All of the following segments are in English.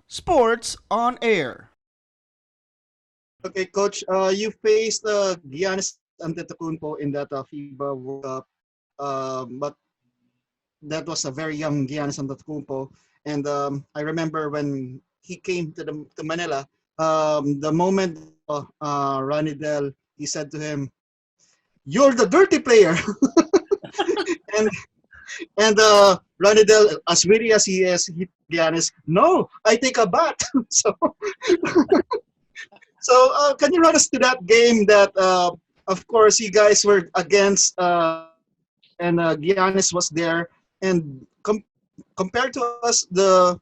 Sports on Air. Okay, Coach, you faced Giannis Antetokounmpo in that FIBA World Cup, but that was a very young Giannis Antetokounmpo. And I remember when he came to Manila, the moment Ronnie Dell, he said to him, "You're the dirty player," and Ronnie Dell, as witty as he is, he Giannis, "No, I take a bat." so can you run us to that game that, of course, you guys were against, and Giannis was there, and compared to us, the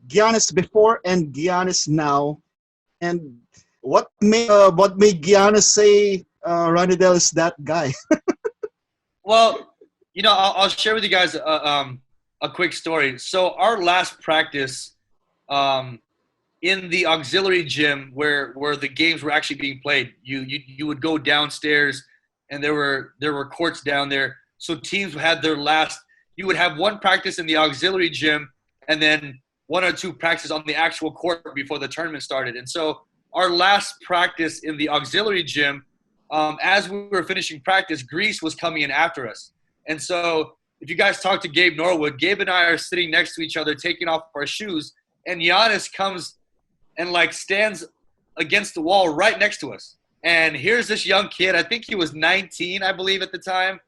Giannis before and Giannis now, and what made Giannis say Ronnie is that guy? Well, I'll share with you guys a quick story. So our last practice in the auxiliary gym where the games were actually being played, you would go downstairs, and there were courts down there. So teams had their last. You would have one practice in the auxiliary gym, and then one or two practices on the actual court before the tournament started. And so our last practice in the auxiliary gym, as we were finishing practice, Greece was coming in after us. And so if you guys talk to Gabe Norwood, Gabe and I are sitting next to each other taking off our shoes, and Giannis comes and stands against the wall right next to us. And here's this young kid. I think he was 19, I believe, at the time.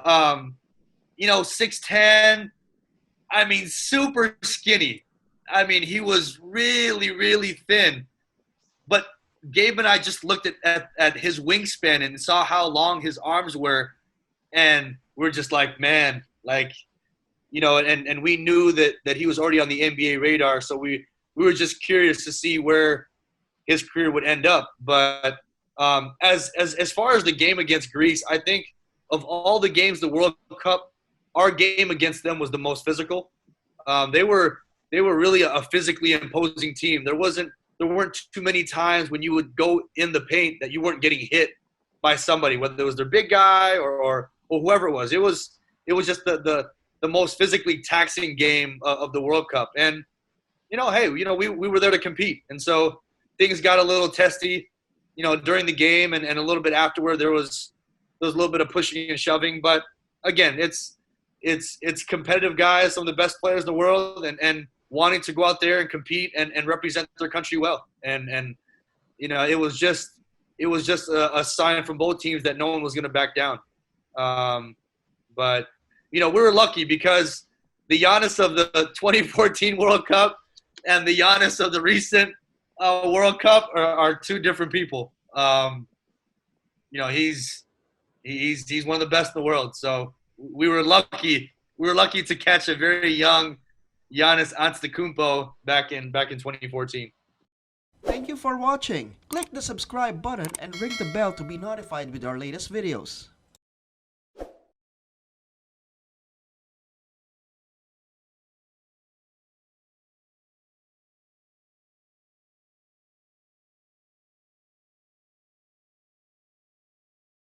6'10". I mean, super skinny. I mean, he was really, really thin. But Gabe and I just looked at his wingspan and saw how long his arms were. And we're just like, man, and we knew that he was already on the NBA radar. So we were just curious to see where his career would end up. But as far as the game against Greece, I think of all the games, the World Cup, our game against them was the most physical. They were really a physically imposing team. There weren't too many times when you would go in the paint that you weren't getting hit by somebody, whether it was their big guy or whoever it was. It was just the most physically taxing game of the World Cup. And hey, we were there to compete, and so things got a little testy, during the game and a little bit afterward. There was a little bit of pushing and shoving, but again, it's competitive guys, some of the best players in the world, and wanting to go out there and compete and represent their country well. And it was just a sign from both teams that no one was going to back down. But we were lucky because the Giannis of the 2014 World Cup and the Giannis of the recent World Cup are two different people. He's one of the best in the world. So we were lucky. We were lucky to catch a very young Giannis Antetokounmpo back in 2014. Thank you for watching. Click the subscribe button and ring the bell to be notified with our latest videos.